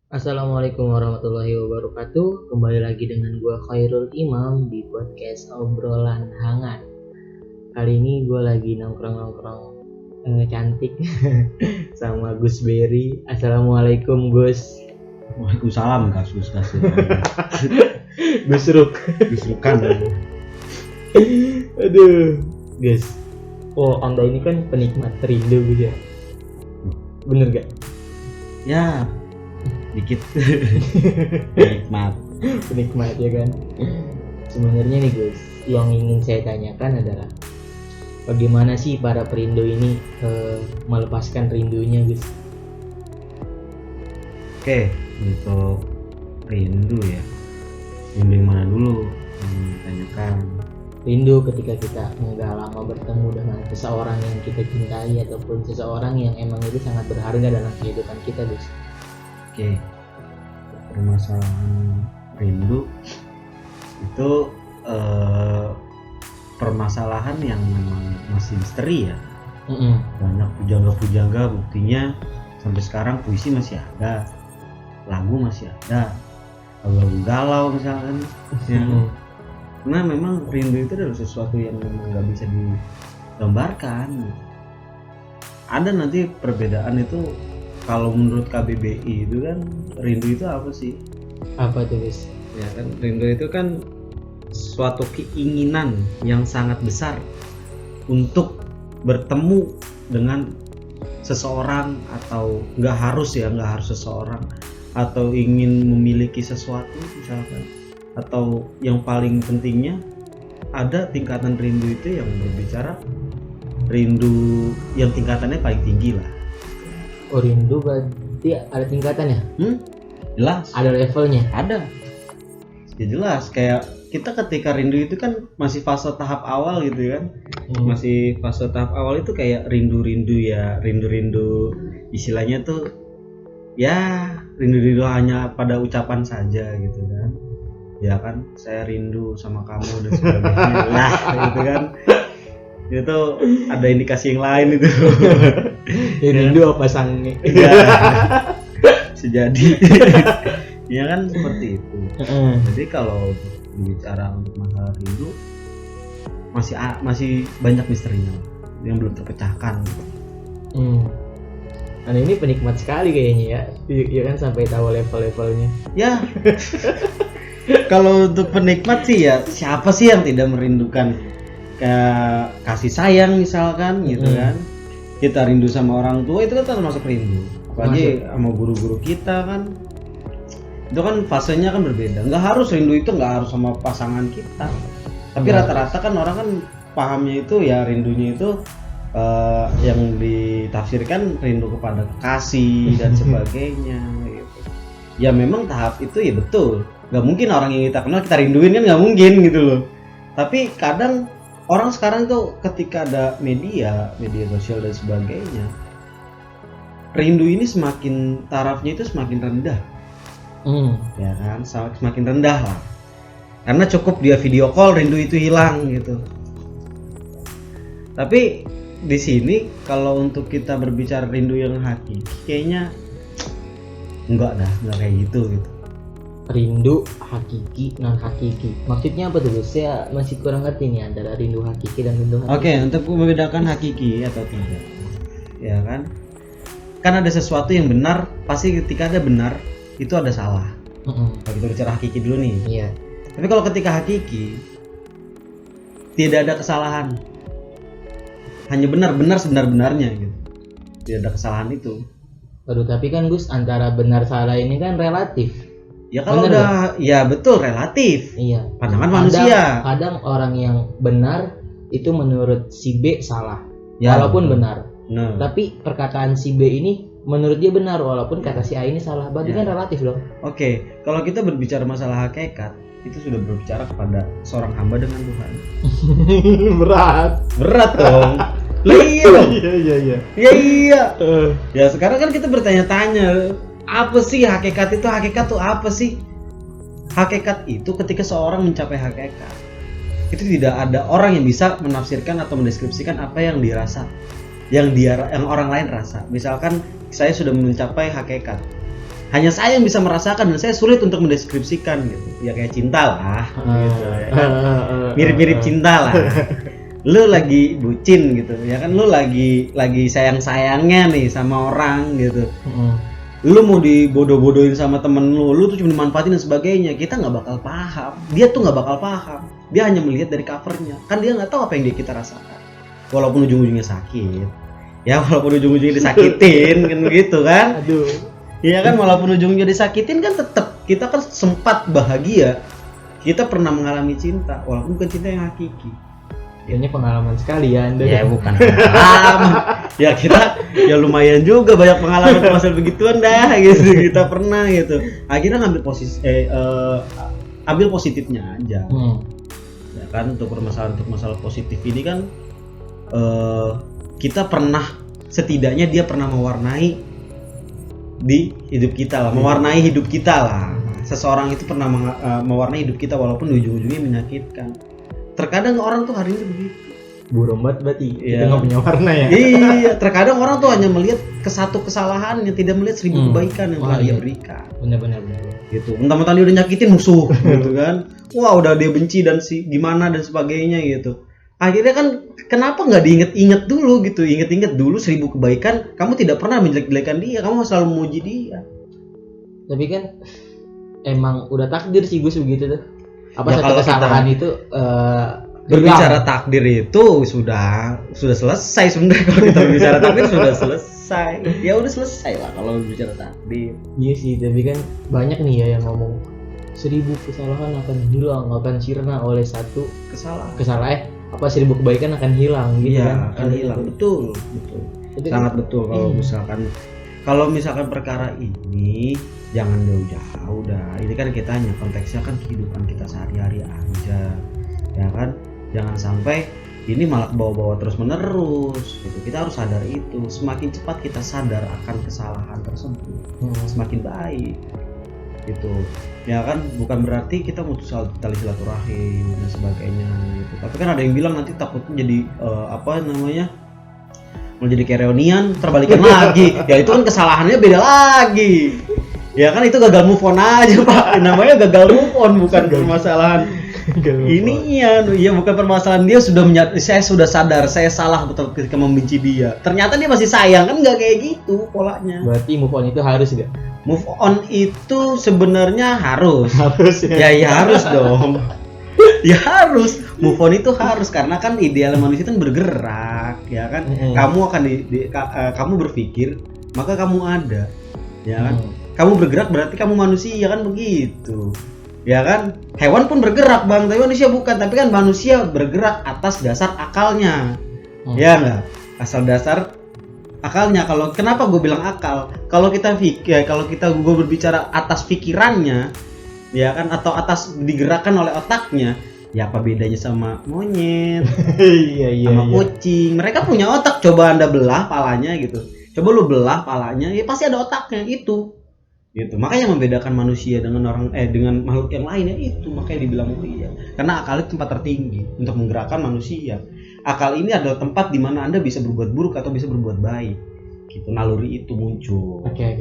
Assalamualaikum warahmatullahi wabarakatuh. Kembali lagi dengan gua Khairul Imam di podcast obrolan hangat. Kali ini gua lagi nongkrong cantik sama Gus Berry. Assalamualaikum Gus. Waalaikumsalam kasus. Gus Ruk. Bukan. Aduh, Gus. Oh, Anda ini kan penikmat rindu Gus ya. Bener gak? Ya, dikit. Nikmat. Penikmat ya kan. Sebenarnya nih Gus, yang ingin saya tanyakan adalah bagaimana sih para perindu ini melepaskan rindunya Gus? Oke, untuk rindu ya. Rindu yang mana dulu? Tanyakan. Rindu ketika kita nggak lama bertemu dengan seseorang yang kita cintai ataupun seseorang yang emang itu sangat berharga dalam kehidupan kita Gus. Oke, permasalahan rindu itu permasalahan yang memang masih misteri ya. Banyak pujangga-pujangga, buktinya sampai sekarang puisi masih ada, lagu masih ada, lagu galau misalkan ya. Karena memang rindu itu adalah sesuatu yang memang nggak bisa digambarkan. Ada nanti perbedaan itu. Kalau menurut KBBI itu kan rindu itu apa sih? Apa tuh Gus? Ya kan, rindu itu kan suatu keinginan yang sangat besar untuk bertemu dengan seseorang, atau nggak harus seseorang, atau ingin memiliki sesuatu misalkan, atau yang paling pentingnya ada tingkatan rindu itu yang berbicara rindu yang tingkatannya paling tinggi lah. Oh, rindu berarti ada tingkatannya? Jelas. Ada levelnya? Ada. Ya jelas, kayak kita ketika rindu itu kan masih fase tahap awal gitu kan. Masih fase tahap awal itu kayak rindu-rindu ya, rindu-rindu istilahnya tuh ya rindu-rindu hanya pada ucapan saja gitu kan. Ya kan, saya rindu sama kamu dan sebagainya lah gitu kan. Itu ada indikasi yang lain itu. Ya, rindu apa sangnya? Ya, sejadi. Ya kan seperti itu. Jadi kalau bicara untuk masalah rindu masih banyak misterinya yang belum terpecahkan. Anda ini penikmat sekali kayaknya ya. Ya kan, sampai tahu level-levelnya. Ya. Kalau untuk penikmat sih ya, siapa sih yang tidak merindukan kayak kasih sayang misalkan gitu kan. Kita rindu sama orang tua itu kan termasuk rindu. Apalagi sama guru-guru kita kan. Itu kan fasenya kan berbeda. Nggak harus rindu itu nggak harus sama pasangan kita. Tapi rata-rata kan orang kan pahamnya itu ya rindunya itu yang ditafsirkan rindu kepada kekasih dan sebagainya gitu. Ya memang tahap itu ya betul. Nggak mungkin orang yang kita kenal kita rinduin kan, nggak mungkin gitu loh. Tapi kadang orang sekarang tuh ketika ada media sosial dan sebagainya, rindu ini semakin tarafnya itu semakin rendah. Ya kan, semakin rendah lah. Karena cukup dia video call rindu itu hilang gitu. Tapi di sini kalau untuk kita berbicara rindu yang hakiki, kayaknya enggak kayak gitu. Rindu hakiki, non hakiki. Maksudnya apa tuh Gus? Saya masih kurang ngerti nih antara rindu hakiki dan rindu hakiki. Oke, untuk membedakan hakiki atau tidak, ya kan? Kan ada sesuatu yang benar, pasti ketika ada benar itu ada salah. Kalau kita bicara hakiki dulu nih. Iya. Tapi kalau ketika hakiki tidak ada kesalahan, hanya benar sebenar-benarnya gitu. Tidak ada kesalahan itu. Waduh, tapi kan Gus, antara benar salah ini kan relatif. Ya kalau udah, ya betul, relatif. Iya. Pandangan manusia. Kadang orang yang benar itu menurut si B salah, ya, walaupun benar. Nah. Tapi perkataan si B ini menurut dia benar walaupun kata si A ini salah. Berarti kan relatif loh. Oke, kalau kita berbicara masalah hakikat, itu sudah berbicara kepada seorang hamba dengan Tuhan. Berat dong. Iya dong. Iya. Ya sekarang kan kita bertanya-tanya, apa sih hakikat itu? Hakikat itu apa sih? Hakikat itu ketika seorang mencapai hakikat, itu tidak ada orang yang bisa menafsirkan atau mendeskripsikan apa yang dirasa, yang orang lain rasa. Misalkan saya sudah mencapai hakikat, hanya saya yang bisa merasakan dan saya sulit untuk mendeskripsikan gitu. Ya kayak cinta lah gitu ya kan? Mirip-mirip cinta lah. Lu lagi bucin gitu ya kan, lu lagi sayang-sayangnya nih sama orang gitu. Lu mau dibodoh-bodohin sama temen lu tuh cuma dimanfaatin dan sebagainya, kita nggak bakal paham, dia tuh nggak bakal paham, dia hanya melihat dari covernya, kan dia nggak tahu apa yang kita rasakan, walaupun ujung-ujungnya sakit, ya walaupun ujung-ujungnya disakitin kan gitu kan, Aduh. iya kan, walaupun ujungnya disakitin kan tetap kita kan sempat bahagia, kita pernah mengalami cinta, walaupun bukan cinta yang hakiki. Kayaknya pengalaman sekali ya Anda. Ya bukan pengalaman. Ya kita ya lumayan juga banyak pengalaman masalah begituan dah gitu. Kita pernah gitu. Akhirnya ngambil ambil positifnya aja. Ya kan untuk masalah positif ini kan kita pernah, setidaknya dia pernah mewarnai di hidup kita lah, mewarnai hidup kita lah. Seseorang itu pernah mewarnai hidup kita walaupun ujung-ujungnya menyakitkan. Terkadang orang tuh hari ini begitu. Burung banget berarti. Iya. Itu nggak punya warna ya. Iya, terkadang orang tuh hanya melihat ke satu kesalahan yang tidak melihat 1000 kebaikan yang telah dia berikan. Benar. Gitu. Mentang-mentang dia udah nyakitin musuh gitu kan. Wah, udah dia benci dan gimana dan sebagainya gitu. Akhirnya kan kenapa nggak diinget-inget dulu gitu. Inget-inget dulu 1000 kebaikan, kamu tidak pernah menjelek-jelekan dia, kamu selalu memuji dia. Tapi kan emang udah takdir sih Gus begitu tuh. Apa Ya, satu kalau kesalahan itu berbicara takdir itu sudah selesai sebenarnya. Kalau kita berbicara takdir sudah selesai. Ya udah selesai lah kalau berbicara takdir. Iya sih, tapi kan banyak nih ya yang ngomong 1000 kesalahan akan hilang, akan sirna oleh satu kesalahan. Apa 1000 kebaikan akan hilang gitu kan? Akan hilang. Betul. Itu sangat kan, betul kalau misalkan perkara ini jangan jauh-jauh dah. Ini kan kita hanya konteksnya kan kehidupan kita sehari-hari aja, ya kan. Jangan sampai ini malah bawa-bawa terus menerus gitu. Kita harus sadar itu. Semakin cepat kita sadar akan kesalahan tersebut, semakin baik gitu, ya kan. Bukan berarti kita mutus tali silaturahim dan sebagainya gitu. Tapi kan ada yang bilang nanti takutnya jadi mau jadi kayak reunian terbalikan lagi. Ya itu kan kesalahannya beda lagi. Ya kan itu gagal move on aja Pak. Namanya gagal move on, bukan permasalahan. Ini ya bukan permasalahan dia saya sudah sadar saya salah betul ketika membenci dia. Ternyata dia masih sayang, kan nggak kayak gitu polanya. Berarti move on itu harus nggak? Move on itu sebenarnya harus. Harus ya. Ya harus dong. Ya harus. Move on itu harus, karena kan ideal manusia itu bergerak, ya kan. Kamu akan kamu berpikir, maka kamu ada, ya kan. Kamu bergerak berarti kamu manusia, kan begitu, ya kan. Hewan pun bergerak Bang, tapi manusia bukan. Tapi kan manusia bergerak atas dasar akalnya, ya enggak, asal dasar akalnya. Kalau kenapa gue bilang akal? Kalau kita gue berbicara atas pikirannya, ya kan, atau atas digerakkan oleh otaknya, ya apa bedanya sama monyet, sama kucing? Mereka punya otak. Coba Anda belah palanya gitu, coba lu belah palanya, ya pasti ada otaknya itu. Gitu. Makanya membedakan manusia dengan dengan makhluk yang lainnya itu, makanya dibilang mulia. Karena akal itu tempat tertinggi untuk menggerakkan manusia. Akal ini adalah tempat di mana Anda bisa berbuat buruk atau bisa berbuat baik. Gitu, naluri itu muncul. Oke.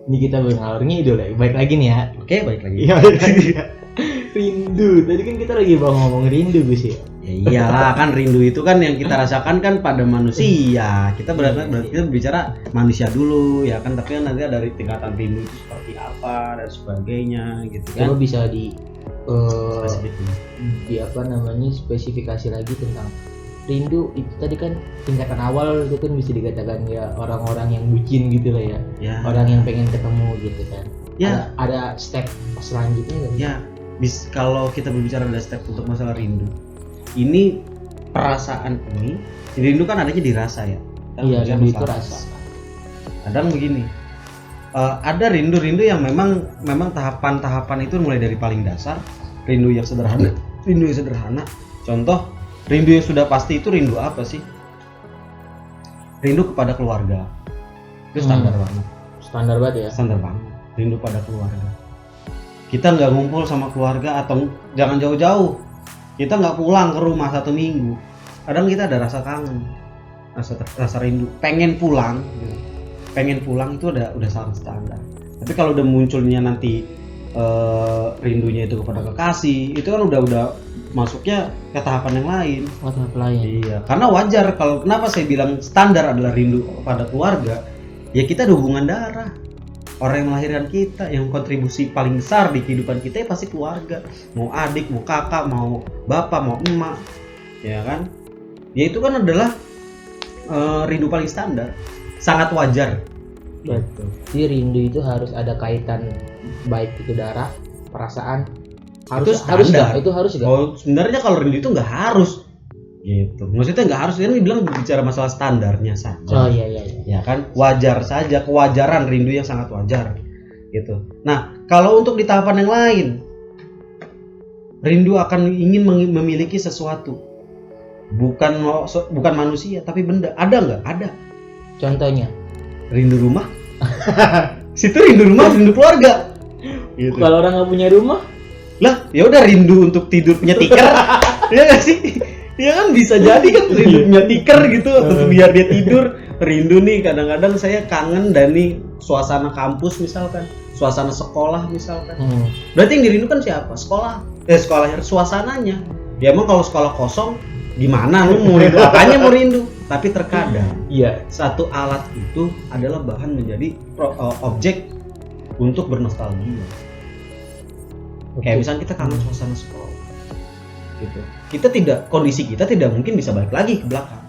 Ini kita ngalor ngidul ya. Baik lagi nih ya. Oke, baik lagi. Iya. Rindu. Tadi kan kita lagi ngomong rindu Gus ya. Ya iyalah, kan rindu itu kan yang kita rasakan kan pada manusia. Kita berarti kita berbicara manusia dulu ya kan, tapi kan nanti dari tingkatan rindu itu seperti apa dan sebagainya gitu kan. Coba bisa di spesifikasi lagi tentang rindu itu. Tadi kan tingkatan awal itu kan bisa dikatakan ya orang-orang yang bucin gitu lah ya. Orang yang pengen ketemu gitu kan. Ya. Ada step selanjutnya kan? Ya. Kalau kita berbicara ada step untuk masalah rindu. Ini perasaan ini, rindu kan adanya di rasa ya. Iya, rindu itu rasa. Kadang begini, ada rindu yang memang tahapan-tahapan itu mulai dari paling dasar, rindu yang sederhana. Contoh, rindu yang sudah pasti itu rindu apa sih? Rindu kepada keluarga. Itu standar banget. Standar banget ya. Standar banget. Rindu pada keluarga. Kita nggak ngumpul sama keluarga, atau jangan jauh-jauh, kita nggak pulang ke rumah 1 minggu, kadang kita ada rasa kangen, rasa rindu, pengen pulang itu udah sangat standar. Tapi kalau udah munculnya nanti rindunya itu kepada kekasih, itu kan udah masuknya ke tahapan yang lain. Tahap lain. Iya, karena wajar kalau kenapa saya bilang standar adalah rindu pada keluarga. Ya kita ada hubungan darah. Orang yang melahirkan kita, yang kontribusi paling besar di kehidupan kita ya pasti keluarga. Mau adik, mau kakak, mau bapak, mau emak, ya kan? Ya itu kan adalah rindu paling standar, sangat wajar. Betul. Jadi rindu itu harus ada kaitan, baik itu darah, perasaan. Harus standar. itu harus gak? Oh, sebenarnya kalau rindu itu nggak harus. Gitu. Maksudnya nggak harus, kan dibilang bicara masalah standarnya saja. Oh iya. Ya kan, wajar saja, kewajaran rindu yang sangat wajar. Gitu. Nah, kalau untuk di tahapan yang lain, rindu akan ingin memiliki sesuatu. Bukan manusia, tapi benda. Ada nggak? Ada. Contohnya? Rindu rumah. Situ rindu rumah, rindu keluarga. Gitu. Kalau orang nggak punya rumah? Lah, ya udah rindu untuk tidur punya tikar. Ya nggak sih? Ya kan bisa jadi kan rindu punya tikar gitu, untuk biar dia tidur. Rindu nih, kadang-kadang saya kangen dari suasana kampus misalkan, suasana sekolah misalkan. Berarti yang dirindukan siapa? Sekolahnya, suasananya. Ya emang kalau sekolah kosong gimana lu mau rindu? Apanya mau rindu? Tapi terkadang satu alat itu adalah bahan menjadi objek untuk bernostalgia. Kayak misalnya kita kangen suasana sekolah gitu. Kondisi kita tidak mungkin bisa balik lagi ke belakang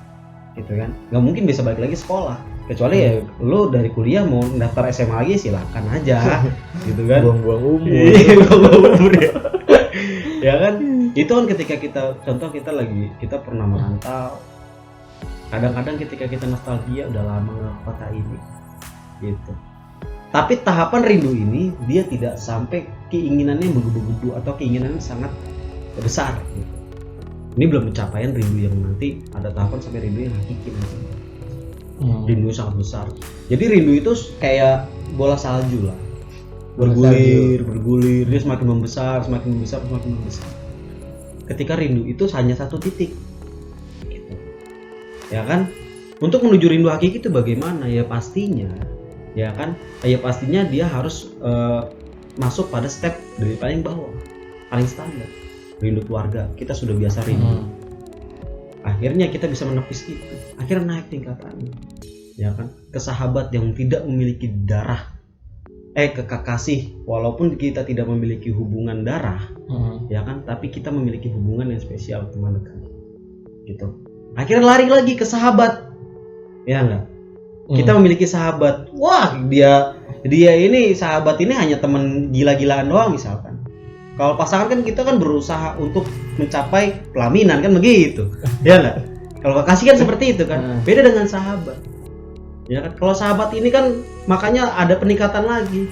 gitu kan, nggak mungkin bisa balik lagi sekolah, kecuali ya lo dari kuliah mau daftar SMA lagi silakan aja gitu kan, buang-buang umur. Ya kan, itu kan ketika kita pernah merantau, kadang-kadang ketika kita nostalgia udah lama nggak kota ini gitu. Tapi tahapan rindu ini dia tidak sampai keinginannya begitu atau keinginannya sangat besar gitu. Ini belum pencapaian rindu yang nanti ada tahapan sampai rindu yang hakiki nanti. Rindu yang sangat besar. Jadi rindu itu kayak bola salju lah. Bergulir, dia semakin membesar. Ketika rindu itu hanya satu titik. Gitu. Ya kan? Untuk menuju rindu hakiki itu bagaimana? Ya pastinya dia harus masuk pada step dari paling bawah, paling standar. Rindu keluarga, kita sudah biasa rindu. Akhirnya kita bisa menepis itu. Akhirnya naik tingkatannya. Ya kan? Ke sahabat yang tidak memiliki darah. Ke kekasih, walaupun kita tidak memiliki hubungan darah, ya kan? Tapi kita memiliki hubungan yang spesial, teman dekat. Gitu. Akhirnya lari lagi ke sahabat. Ya enggak? Kita memiliki sahabat. Wah, dia ini sahabat ini hanya teman gila-gilaan doang misalkan. Kalau pasangan kan kita kan berusaha untuk mencapai pelaminan kan begitu. Ya enggak? Kalau kekasih kan seperti itu kan. Beda dengan sahabat. Ya kan? Kalau sahabat ini kan makanya ada peningkatan lagi.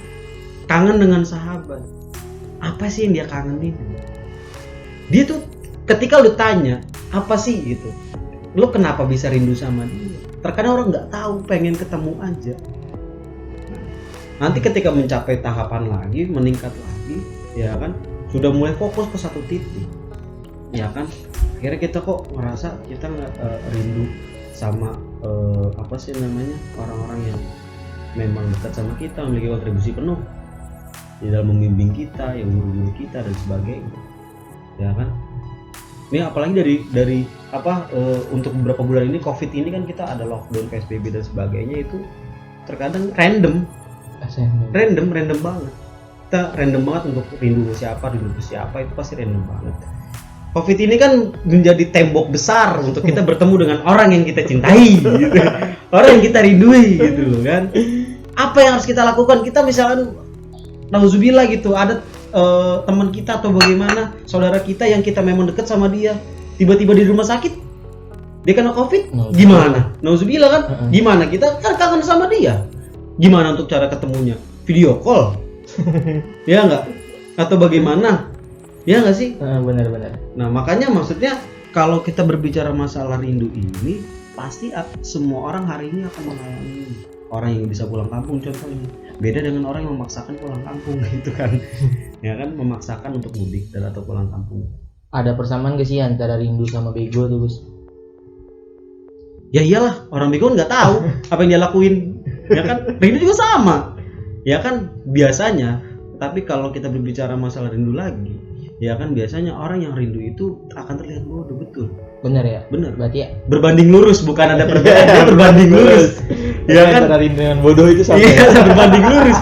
Kangen dengan sahabat. Apa sih yang dia kangenin? Dia tuh ketika lu tanya, apa sih gitu? Lu kenapa bisa rindu sama dia? Terkadang orang nggak tahu, pengen ketemu aja. Nanti ketika mencapai tahapan lagi, meningkat lagi, ya kan, sudah mulai fokus ke satu titik, ya kan. Akhirnya kita kok ngerasa kita nggak rindu sama apa sih namanya, orang-orang yang memang dekat sama kita, memiliki kontribusi penuh di dalam membimbing kita, yang mengguru kita dan sebagainya, ya kan. Ini apalagi dari untuk beberapa bulan ini COVID ini kan kita ada lockdown, PSBB dan sebagainya, itu terkadang random banget. Kita random banget untuk rindu ke siapa itu pasti random banget. COVID ini kan menjadi tembok besar untuk kita bertemu dengan orang yang kita cintai gitu. Orang yang kita rindui gitu loh kan. Apa yang harus kita lakukan? Kita misalkan nauzubillah gitu, ada teman kita atau bagaimana, saudara kita yang kita memang dekat sama dia, tiba-tiba di rumah sakit, dia kena COVID, gimana? Nauzubillah kan? Gimana? Kita kan kangen sama dia. Gimana untuk cara ketemunya? Video call? Ya enggak? Atau bagaimana? Ya enggak sih? Benar-benar. Nah, makanya maksudnya kalau kita berbicara masalah rindu ini, pasti semua orang hari ini akan mengalami. Orang yang bisa pulang kampung contohnya, beda dengan orang yang memaksakan pulang kampung gitu kan. Ya kan, memaksakan untuk mudik dan atau pulang kampung. Ada persamaan gak sih antara rindu sama bego tuh, Gus? Ya iyalah, orang bego nggak tahu apa yang dia lakuin. Ya kan, rindu juga sama. Ya kan biasanya, tapi kalau kita berbicara masalah rindu lagi, ya kan biasanya orang yang rindu itu akan terlihat bodoh, betul. Bener ya? Bener. Berarti ya Berbanding lurus, bukan ada perbedaan, dia berbanding lurus. Ya kan? antara rindu dengan bodoh itu sama. Iya, berbanding lurus.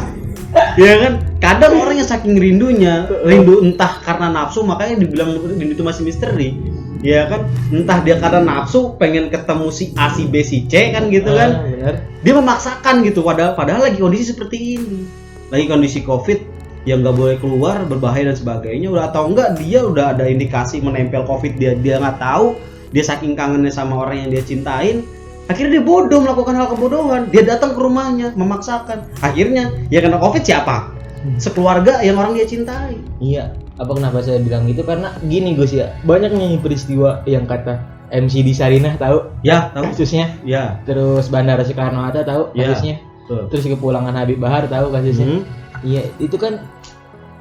Ya kan? Kadang orang yang saking rindunya, rindu entah karena nafsu, makanya dibilang rindu itu masih misteri. Ya kan? Entah dia karena nafsu pengen ketemu si A, si B, si C kan gitu kan. Bener. Dia memaksakan gitu, padahal lagi kondisi seperti ini. Lagi kondisi Covid yang nggak boleh keluar, berbahaya dan sebagainya. Udah atau enggak dia udah ada indikasi menempel Covid, dia nggak tahu, dia saking kangennya sama orang yang dia cintain, akhirnya dia bodoh melakukan hal kebodohan. Dia datang ke rumahnya memaksakan, akhirnya ya kena Covid siapa? Sekeluarga yang orang dia cintai. Iya, apa kenapa saya bilang gitu? Karena gini Gus ya, banyak nih peristiwa yang kata MC di Sarinah tahu? Ya, tahu. Kasusnya. Ya. Terus Bandara Soekarno-Hatta tahu Ya. kasusnya. Betul. Terus kepulangan Habib Bahar tahu kasusnya. Iya, itu kan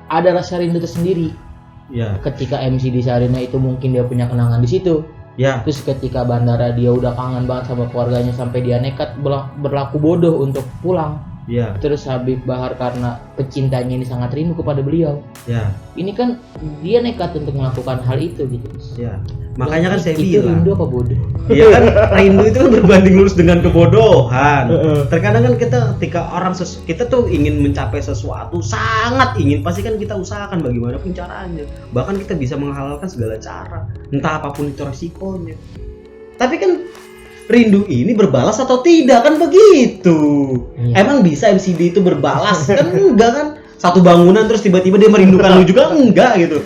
ada rasa rindu tersendiri. Ya. Ketika MC di Sarinah itu mungkin dia punya kenangan di situ. Ya. Terus ketika Bandara dia udah kangen banget sama keluarganya sampai dia nekat berlaku bodoh untuk pulang. Ya. Terus Habib Bahar karena pecintanya ini sangat rindu kepada beliau. Ya. Ini kan dia nekat untuk melakukan hal itu gitu. Ya. Makanya kan saya itu bilang. rindu apa bodoh? Iya kan, rindu itu kan berbanding lurus dengan kebodohan. Terkadang kan ketika orang kita tuh ingin mencapai sesuatu, sangat ingin, pasti kan kita usahakan bagaimanapun caranya. Bahkan kita bisa menghalalkan segala cara, entah apapun itu resikonya. Tapi kan rindu ini berbalas atau tidak kan begitu. Iya. Emang bisa MCD itu berbalas? Kan enggak kan? Satu bangunan terus tiba-tiba dia merindukan lu juga enggak gitu.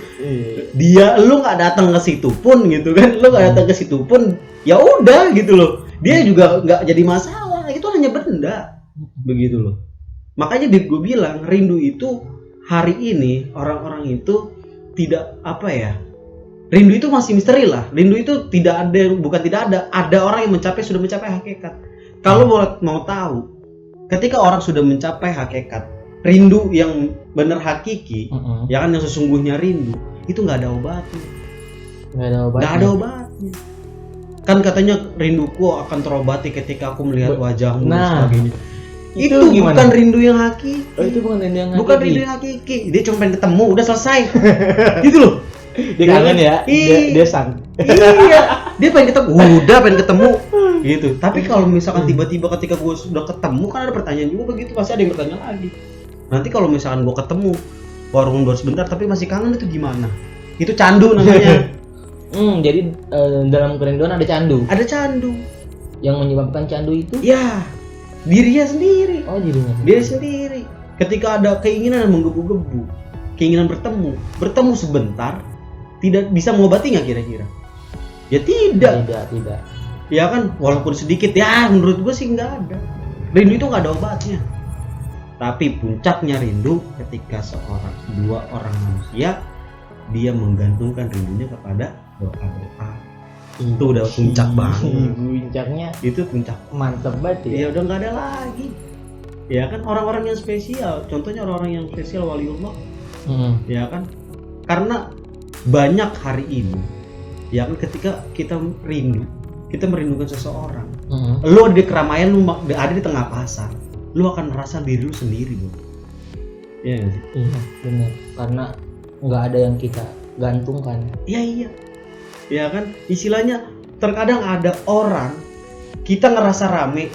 Dia lu nggak datang ke situ pun gitu kan, lu nggak datang ke situ pun ya udah gitu loh, dia juga nggak jadi masalah, itu hanya benda begitu loh. Makanya gue bilang rindu itu hari ini orang-orang itu tidak apa ya, rindu itu masih misteri lah. Rindu itu tidak ada, bukan tidak ada orang yang sudah mencapai hakikat. Kalau mau tahu, ketika orang sudah mencapai hakikat rindu yang benar hakiki, ya kan, yang sesungguhnya rindu itu nggak ada obatnya. Nggak ada obatnya. Kan katanya rinduku akan terobati ketika aku melihat wajahmu dan sebagainya. Itu bukan rindu yang hakiki. Oh, itu bukan rindu yang hakiki. Bukan rindu yang hakiki. Dia cuma pengen ketemu, udah selesai. Gitu loh. Dia kangen ya. Dia sang. Iya. Dia pengen ketemu, udah pengen ketemu. Gitu. Tapi kalau misalkan tiba-tiba ketika gue sudah ketemu, kan ada pertanyaan juga begitu, pasti ada yang bertanya lagi. Nanti kalau misalkan gue ketemu warung baru sebentar tapi masih kangen, itu gimana? Itu candu namanya. Jadi dalam kerinduan ada candu. Ada candu. Yang menyebabkan candu itu? Ya, dirinya sendiri. Oh, dirinya. Dia sendiri. Ketika ada keinginan menggebu-gebu, keinginan bertemu sebentar, tidak bisa mengobati nggak kira-kira? Ya tidak. Tidak. Ya kan, walaupun sedikit, ya menurut gue sih nggak ada. Rindu itu nggak ada obatnya. Tapi puncaknya rindu ketika dua orang manusia dia menggantungkan rindunya kepada doa-doa. Itu udah puncak banget. Puncaknya Itu puncak. mantep banget ya. Ya udah nggak ada lagi. Ya kan, orang-orang yang spesial, contohnya orang-orang yang spesial waliullah. Ya kan? Karena banyak hari ini, ya kan, ketika kita merindukan seseorang. Lu ada di keramaian, lu ada di tengah pasar, lu akan merasa diri lu sendiri, bro. Iya nggak sih? Iya, benar. Karena nggak ada yang kita gantungkan. Iya. Ya kan, istilahnya terkadang ada orang kita ngerasa rame,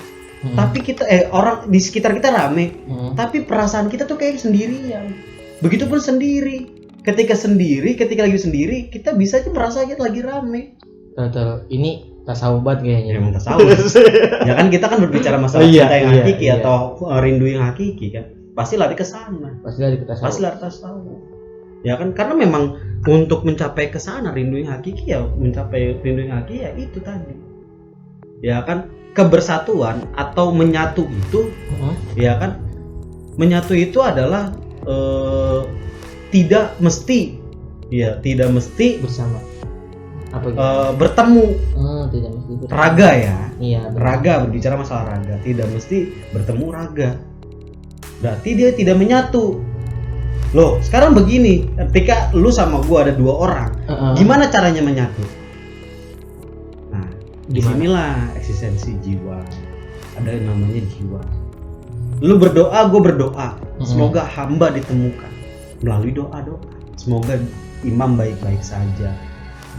tapi kita orang di sekitar kita rame, tapi perasaan kita tuh kayak sendirian. Begitupun ketika lagi sendiri, kita bisa aja merasa kita lagi rame. Betul. Ini tasawuf kayaknya. Emang tasawuf. Ya kan, kita kan berbicara masalah cinta yang hakiki atau rindu yang hakiki kan. Pasti lari ke sana. Pasti lari ke tasawuf. Ya kan, karena memang untuk mencapai ke sana rindu yang hakiki ya itu tadi. Ya kan, kebersatuan atau menyatu itu, ya kan, menyatu itu adalah tidak mesti bersama. Apa gitu? Bertemu. Tidak mesti bertemu. Raga ya. Iya, benar. Raga, berbicara masalah raga, tidak mesti bertemu raga. Berarti dia tidak menyatu. Loh, sekarang begini, ketika lu sama gua ada dua orang, gimana caranya menyatu? Nah, disinilah eksistensi jiwa. Ada yang namanya jiwa. Lu berdoa, gue berdoa. Semoga hamba ditemukan melalui doa-doa. Semoga imam baik-baik saja.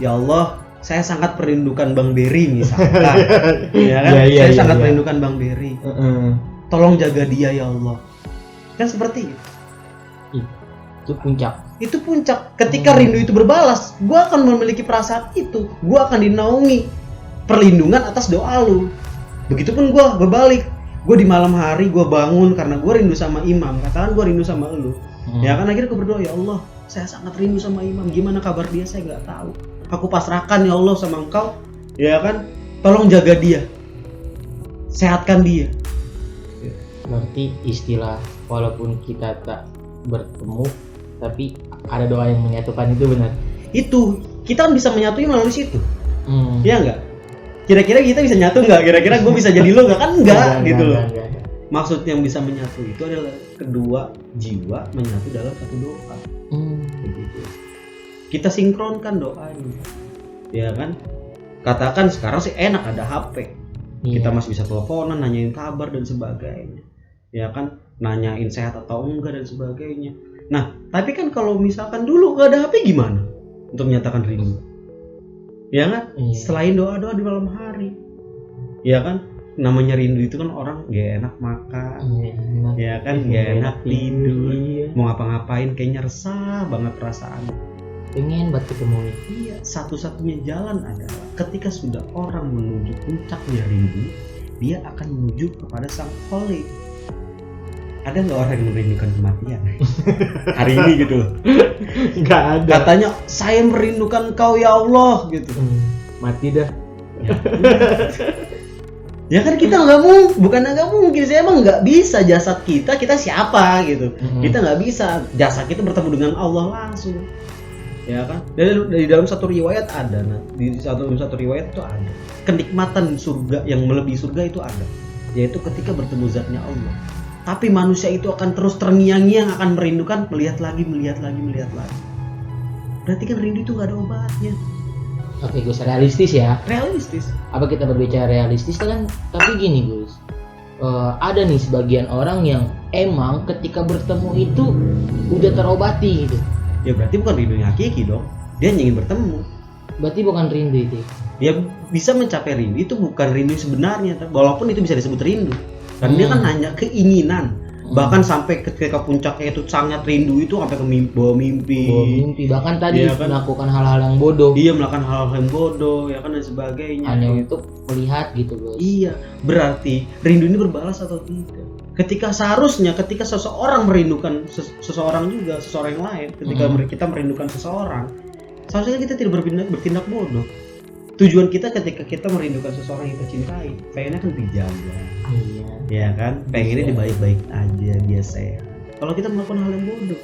Ya Allah, saya sangat merindukan Bang Berry misalkan. Ya kan? Saya sangat merindukan Bang Berry. Tolong jaga dia ya Allah. Kan seperti itu. Itu puncak. Itu puncak. Ketika rindu itu berbalas, gue akan memiliki perasaan itu. Gue akan dinaungi perlindungan atas doa lu. Begitupun gue berbalik. Gue di malam hari gue bangun karena gue rindu sama imam. Katakan gue rindu sama lu. Ya kan akhirnya gue berdoa, ya Allah, saya sangat rindu sama imam. Gimana kabar dia saya nggak tahu. Aku pasrahkan ya Allah sama engkau. Ya kan, tolong jaga dia, sehatkan dia. Berarti istilah walaupun kita tak bertemu tapi ada doa yang menyatukan itu benar. Itu kita kan bisa menyatui melalui situ. Ya enggak? Kira-kira kita bisa nyatu nggak? Kira-kira gue bisa jadi lo nggak? Kan enggak gitu loh. Maksud yang bisa menyatu itu adalah kedua jiwa menyatu dalam satu doa. Begitu. Kita sinkronkan doanya, ya kan? Katakan sekarang sih enak ada HP, kita masih bisa teleponan, nanyain kabar dan sebagainya, ya kan? Nanyain sehat atau enggak dan sebagainya. Nah, tapi kan kalau misalkan dulu nggak ada HP gimana untuk menyatakan rindu? Ya kan? Selain doa-doa di malam hari, ya kan? Namanya rindu itu kan orang gak enak makan, ya kan? Gak enak tidur, mau ngapa-ngapain kayaknya resah banget perasaan. Pengen banget ketemu. Iya, satu-satunya jalan adalah ketika sudah orang menuju puncaknya rindu, dia akan menuju kepada sang Khalik. Ada nggak orang yang merindukan kematian hari ini gitu loh? Nggak ada. Katanya saya merindukan kau ya Allah gitu. Mati dah. Ya kan kita bukan nggak mungkin sih, emang nggak bisa jasad kita siapa gitu. Kita nggak bisa jasad kita bertemu dengan Allah langsung. Ya kan? Dari dalam satu riwayat ada, di satu riwayat itu ada kenikmatan surga yang melebihi surga itu ada, yaitu ketika bertemu zatnya Allah. Tapi manusia itu akan terus terngiang-ngiang, akan merindukan, melihat lagi. Berarti kan rindu itu nggak ada obatnya. Oke Gus, realistis ya. Realistis. Apa kita berbicara realistis kan? Tapi gini Gus, ada nih sebagian orang yang emang ketika bertemu itu udah terobati gitu. Ya berarti bukan rindunya hakiki dong. Dia ingin bertemu. Berarti bukan rindu itu. Ya bisa mencapai rindu itu bukan rindu sebenarnya, walaupun itu bisa disebut rindu. Karena dia kan hanya keinginan. Bahkan sampai ketika puncaknya itu sangat rindu itu sampai ke bawa mimpi. Bahkan tadi ya kan? Melakukan hal-hal yang bodoh. Iya, melakukan hal-hal yang bodoh ya kan dan sebagainya. Hanya untuk melihat gitu guys. Iya, berarti rindu ini berbalas atau tidak? Ketika seseorang merindukan seseorang juga, seseorang yang lain, ketika kita merindukan seseorang, seharusnya kita tidak bertindak bodoh. Tujuan kita ketika kita merindukan seseorang yang kita cintai, pengennya kan dijaga. Iya. Ya kan? Pengennya dibaik-baik aja, dia sehat. Kalau kita melakukan hal yang bodoh,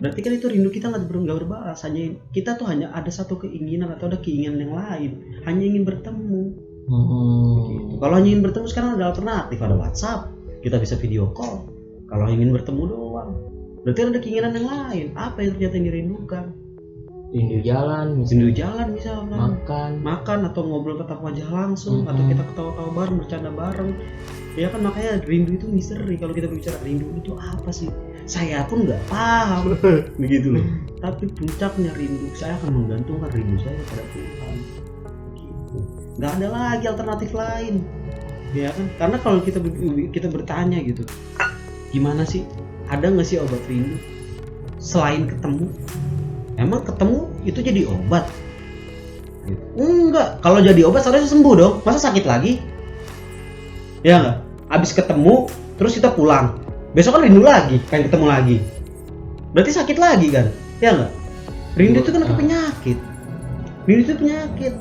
berarti kan itu rindu kita nggak berbalas. Kita tuh hanya ada satu keinginan atau ada keinginan yang lain, hanya ingin bertemu. Gitu. Kalau hanya ingin bertemu sekarang ada alternatif, ada WhatsApp, kita bisa video call. Kalau ingin bertemu doang, berarti ada keinginan yang lain. Apa yang ternyata dirindukan? Rindu jalan misalkan. Makan atau ngobrol tatap wajah langsung, atau kita ketawa-tawa bareng, bercanda bareng. Ya kan, makanya rindu itu misteri. Kalau kita berbicara rindu itu apa sih? Saya pun nggak paham begitu loh. Tapi puncaknya rindu, saya akan menggantungkan rindu saya pada Tuhan. Gitu. Nggak ada lagi alternatif lain, ya kan? Karena kalau kita bertanya gitu, gimana sih? Ada nggak sih obat rindu selain ketemu? Emang ketemu itu jadi obat? Enggak. Kalau jadi obat seharusnya sembuh dong. Masa sakit lagi? Ya enggak? Abis ketemu terus kita pulang, besok kan rindu lagi, pengen ketemu lagi. Berarti sakit lagi kan? Ya enggak? Rindu itu kan penyakit. Penyakit.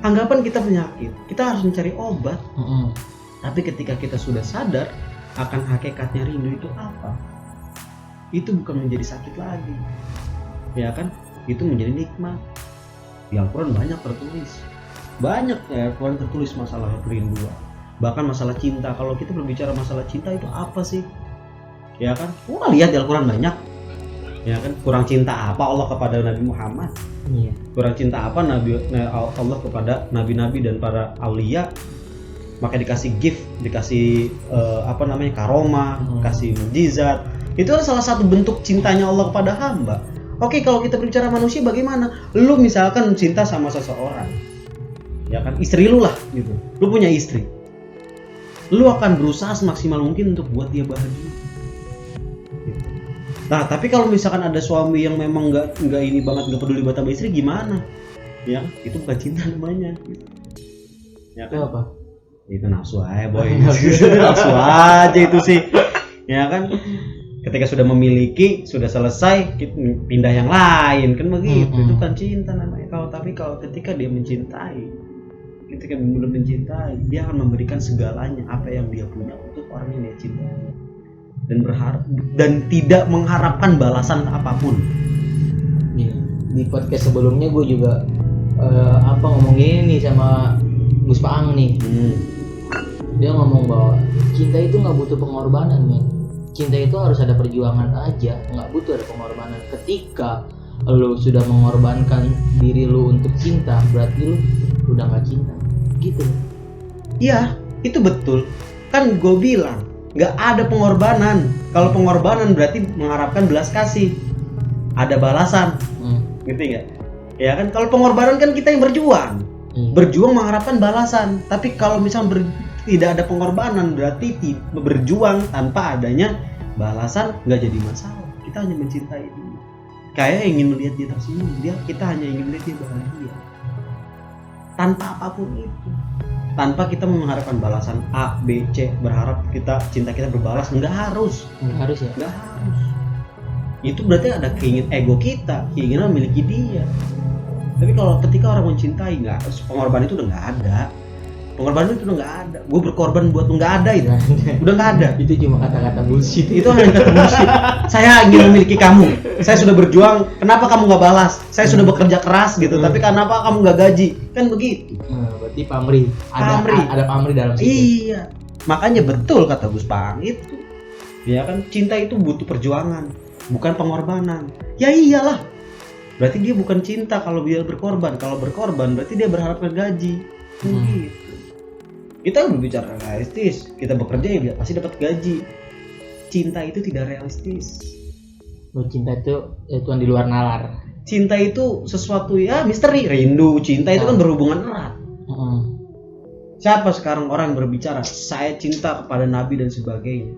Anggapan kita penyakit. Kita harus mencari obat. Tapi ketika kita sudah sadar akan hakikatnya rindu itu apa, itu bukan menjadi sakit lagi, ya kan? Itu menjadi nikmat. Di Al-Quran banyak tertulis masalah kerinduan, bahkan masalah cinta. Kalau kita berbicara masalah cinta itu apa sih, ya kan? Lihat di Al-Quran banyak, ya kan? Kurang cinta apa Allah kepada Nabi Muhammad? Kurang cinta apa Allah kepada nabi-nabi dan para aulia? maka dikasih gift, dikasih karomah, kasih mukjizat. Itu adalah salah satu bentuk cintanya Allah kepada hamba. Oke, kalau kita berbicara manusia bagaimana? Lu misalkan cinta sama seseorang, ya kan, istri lu lah gitu. Lu punya istri, lu akan berusaha semaksimal mungkin untuk buat dia bahagia. Nah, tapi kalau misalkan ada suami yang memang nggak ini banget, nggak peduli buat sama istri, gimana? Ya, itu bukan cinta namanya. Gitu. Ya kan? Itu apa? Itu nafsu aja, boy. Nafsu aja itu sih. Ya kan? Ketika sudah memiliki, sudah selesai, pindah yang lain, kan begitu. Itu kan cinta namanya. Kalau ketika dia mencintai, ketika benar mencintai, dia akan memberikan segalanya apa yang dia punya untuk orang yang dia cintai. Dan berharap dan tidak mengharapkan balasan apapun. Di podcast sebelumnya gue juga ngomongin ini sama Gus Paang nih. Dia ngomong bahwa cinta itu nggak butuh pengorbanan, men. Cinta itu harus ada perjuangan aja, nggak butuh ada pengorbanan. Ketika lo sudah mengorbankan diri lo untuk cinta, berarti lo udah nggak cinta, gitu. Iya, itu betul. Kan gue bilang nggak ada pengorbanan. Kalau pengorbanan berarti mengharapkan belas kasih, ada balasan, gitu nggak? Ya kan, kalau pengorbanan kan kita yang berjuang, berjuang mengharapkan balasan. Tapi kalau misalnya tidak ada pengorbanan, berarti berjuang tanpa adanya balasan nggak jadi masalah. Kita hanya mencintai dia, kayak ingin melihat dia tersenyum, kita hanya ingin melihat dia bahagia, tanpa apapun itu, tanpa kita mengharapkan balasan A, B, C, berharap cinta kita berbalas. Nggak harus ya. Itu berarti ada keinginan ego kita, keinginan memiliki dia. Tapi kalau ketika orang mencintai, pengorbanan itu udah nggak ada. Pengorbanan itu udah nggak ada. Gue berkorban buat nggak ada itu. Udah nggak ada. Itu cuma kata-kata bullshit. Itu hanya kata bullshit. Saya ingin memiliki kamu. Saya sudah berjuang. Kenapa kamu nggak balas? Saya sudah bekerja keras gitu. Tapi kenapa kamu nggak gaji? Kan begitu. Berarti pamrih. Ada pamrih dalam situ. Iya. Makanya betul kata Gus Paang itu. Ya kan, cinta itu butuh perjuangan, bukan pengorbanan. Ya iyalah. Berarti dia bukan cinta kalau dia berkorban. Kalau berkorban berarti dia berharap gaji. Gitu. Kita berbicara realistis. Kita bekerja ya pasti dapat gaji. Cinta itu tidak realistis. Cinta itu tuan di luar nalar. Cinta itu sesuatu ya misteri. Rindu, cinta itu kan berhubungan erat. Siapa sekarang orang yang berbicara saya cinta kepada Nabi dan sebagainya,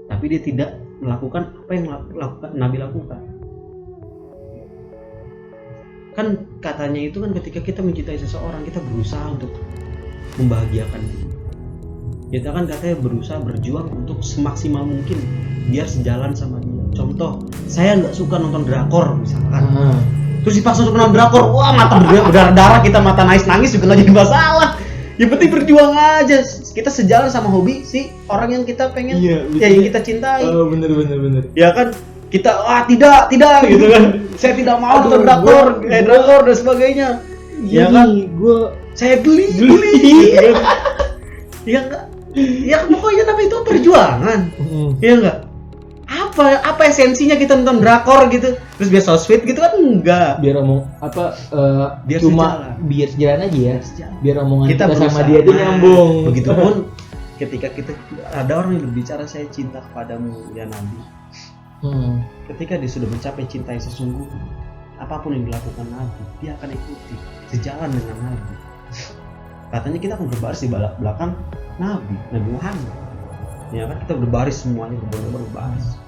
tapi dia tidak melakukan apa yang Nabi lakukan? Kan katanya itu kan ketika kita mencintai seseorang, kita berusaha untuk membahagiakan dia. Kita kan katanya berusaha berjuang untuk semaksimal mungkin biar sejalan sama dia. Contoh, saya nggak suka nonton drakor misalkan. Terus dipaksa untuk nonton drakor, wah mata berdarah-darah, kita mata nangis juga nggak jadi masalah. Yang penting berjuang aja. Kita sejalan sama hobi si orang yang kita pengen, yang kita cintai. Oh bener. Ya kan, kita tidak gitu kan. Saya tidak mau nonton drakor dan sebagainya. Ya kan, saya geli. Ya enggak. Ya pokoknya tapi itu perjuangan. Ya enggak. Apa esensinya kita nonton drakor gitu terus biar so sweet gitu kan? Enggak, biar omong biar cuma sejalan. Biar sejalan aja ya, biar omongan kita sama dia itu nyambung. Begitupun ketika kita ada orang yang berbicara saya cinta kepadamu ya Nabi, ketika dia sudah mencapai cinta yang sesungguhnya, apapun yang dilakukan Nabi dia akan ikuti sejalan dengan Nabi. Katanya kita akan berbaris di belakang Nabi Muhammad. Ya kan, kita berbaris semuanya, berbaris.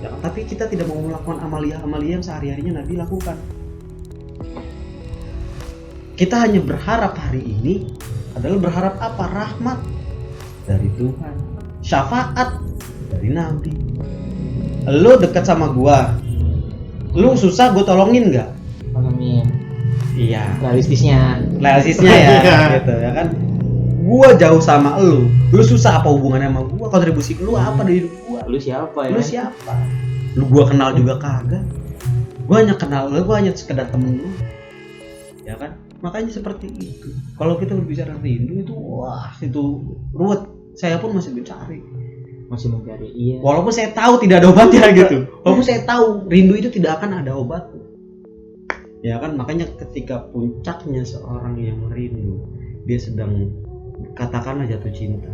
Ya kan, tapi kita tidak mau melakukan amalia-amalia yang sehari-harinya Nabi lakukan. Kita hanya berharap hari ini adalah berharap apa? Rahmat dari Tuhan, syafaat dari Nabi. Lu dekat sama gua, lu susah gua tolongin nggak? Tolongin. Iya. Realistisnya ya, gitu ya kan. Gua jauh sama lu susah apa hubungannya sama gua? Kontribusi lu apa dari hidup gua? Lu siapa ya? Lu siapa? Lu gua kenal juga kagak. Gua hanya kenal lu, gua hanya sekedar temen lu. Ya kan? Makanya seperti itu. Kalau kita berbicara rindu itu itu ruwet. Saya pun masih mencari, iya. Walaupun saya tahu tidak ada obatnya gitu. Walaupun saya tahu rindu itu tidak akan ada obatnya. Ya kan? Makanya ketika puncaknya seorang yang rindu, dia sedang katakanlah jatuh cinta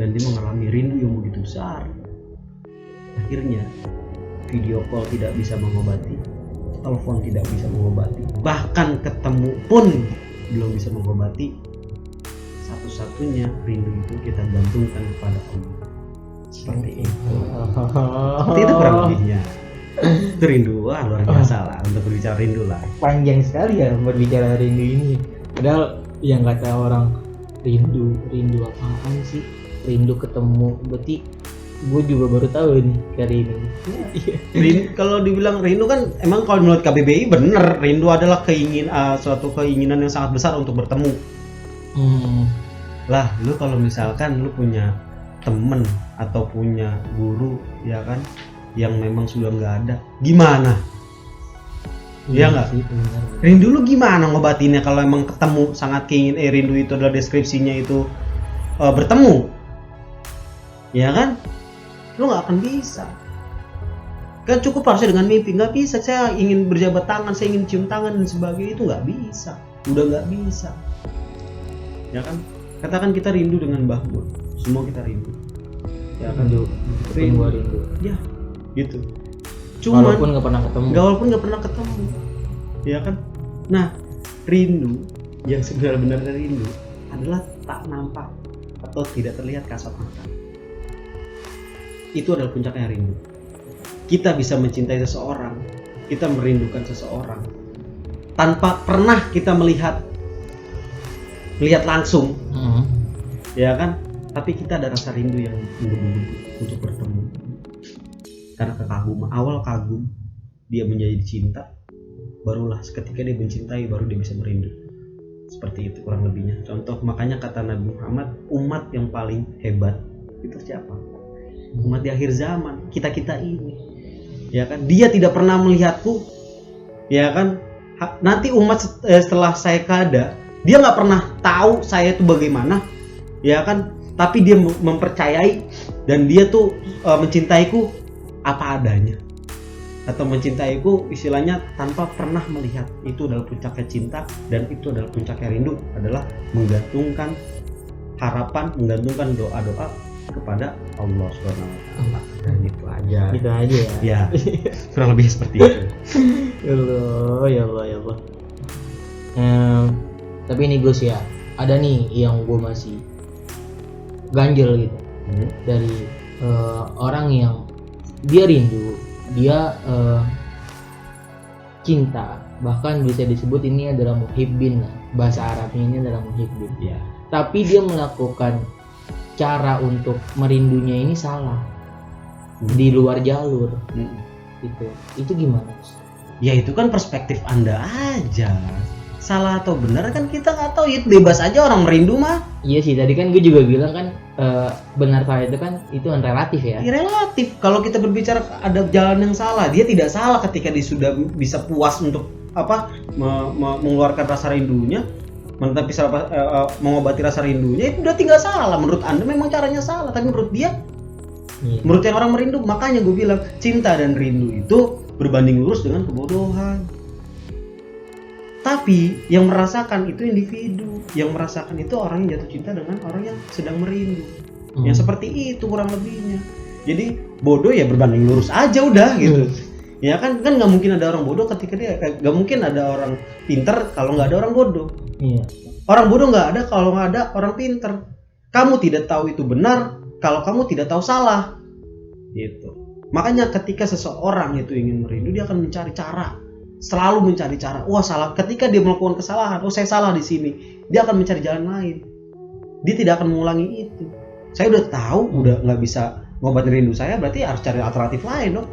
dan dia mengalami rindu yang begitu besar, akhirnya video call tidak bisa mengobati, telepon tidak bisa mengobati, bahkan ketemu pun belum bisa mengobati. Satu-satunya rindu itu kita gantungkan kepada Allah. Seperti itu. Seperti itu kurang lebihnya. Itu rindu, wah luar biasa lah untuk berbicara rindu lah. Panjang sekali ya berbicara rindu ini. Padahal yang kata orang rindu apaan sih? Rindu ketemu, berarti gue juga baru tahu nih kali ini. Kalau dibilang rindu kan emang kalau menurut KBBI bener, rindu adalah suatu keinginan yang sangat besar untuk bertemu. Lah lu kalau misalkan lu punya temen atau punya guru ya kan yang memang sudah nggak ada, gimana? Iya nggak? Rindu lu gimana ngobatinnya kalau emang ketemu sangat keingin rindu itu adalah deskripsinya itu bertemu, ya kan? Lu nggak akan bisa. Kan cukup harusnya dengan mimpi, nggak bisa. Saya ingin berjabat tangan, saya ingin cium tangan dan sebagainya, itu nggak bisa. Udah nggak bisa. Ya kan? Katakan kita rindu dengan Mbah Mun, semua kita rindu. Ya kan? Rindu. Ya, gitu. Cuman walaupun nggak pernah ketemu. Ya kan? Nah, rindu yang sebenar-benarnya rindu adalah tak nampak atau tidak terlihat kasat mata. Itu adalah puncaknya rindu. Kita bisa mencintai seseorang, kita merindukan seseorang tanpa pernah kita melihat langsung, ya kan? Tapi kita ada rasa rindu yang menggebu-gebu untuk bertemu. Karena kekaguman, awal kagum, dia menjadi cinta, barulah ketika dia mencintai, baru dia bisa merindu. Seperti itu kurang lebihnya. Contoh, makanya kata Nabi Muhammad, umat yang paling hebat itu siapa? Umat di akhir zaman, kita ini, ya kan? Dia tidak pernah melihatku, ya kan? Nanti umat setelah saya kada, dia nggak pernah tahu saya itu bagaimana, ya kan? Tapi dia mempercayai dan dia tuh mencintaiku apa adanya, atau mencintaiku istilahnya tanpa pernah melihat. Itu adalah puncaknya cinta dan itu adalah puncaknya rindu, adalah menggantungkan harapan, menggantungkan doa-doa kepada Allah Subhanahu wa taala. Dan itu aja. Gitu aja ya. Ya. Kurang lebih seperti itu. Ya Allah. Tapi ini Gus ya, ada nih yang gue masih ganjel gitu. Dari orang yang dia rindu, dia cinta, bahkan bisa disebut ini adalah muhibbin. Bahasa Arabnya ini adalah muhibbin. Ya. Tapi dia melakukan cara untuk merindunya ini salah, di luar jalur. Itu gimana? Ya itu kan perspektif Anda aja, salah atau benar kan kita nggak tahu. Itu bebas aja orang merindu mah. Iya sih, tadi kan gue juga bilang kan benar salah itu kan relatif ya. Relatif. Kalau kita berbicara ada jalan yang salah, dia tidak salah ketika dia sudah bisa puas untuk mengeluarkan rasa rindunya, tapi mengobati rasa rindunya, itu udah tinggal salah. Menurut Anda memang caranya salah, tapi menurut dia, menurut yang orang merindu, makanya gue bilang cinta dan rindu itu berbanding lurus dengan kebodohan. Tapi yang merasakan itu individu, yang merasakan itu orang yang jatuh cinta dengan orang yang sedang merindu. Yang seperti itu kurang lebihnya. Jadi bodoh ya berbanding lurus aja udah gitu. Ya kan nggak mungkin ada orang bodoh ketika dia nggak mungkin ada orang pinter kalau nggak ada orang bodoh. Iya. Orang bodoh nggak ada kalau nggak ada orang pinter. Kamu tidak tahu itu benar kalau kamu tidak tahu salah. Gitu. Makanya ketika seseorang itu ingin merindu, dia akan mencari cara, selalu mencari cara. Wah salah. Ketika dia melakukan kesalahan, saya salah di sini, dia akan mencari jalan lain. Dia tidak akan mengulangi itu. Saya udah tahu, udah nggak bisa ngobatin rindu saya, berarti harus cari alternatif lain dong.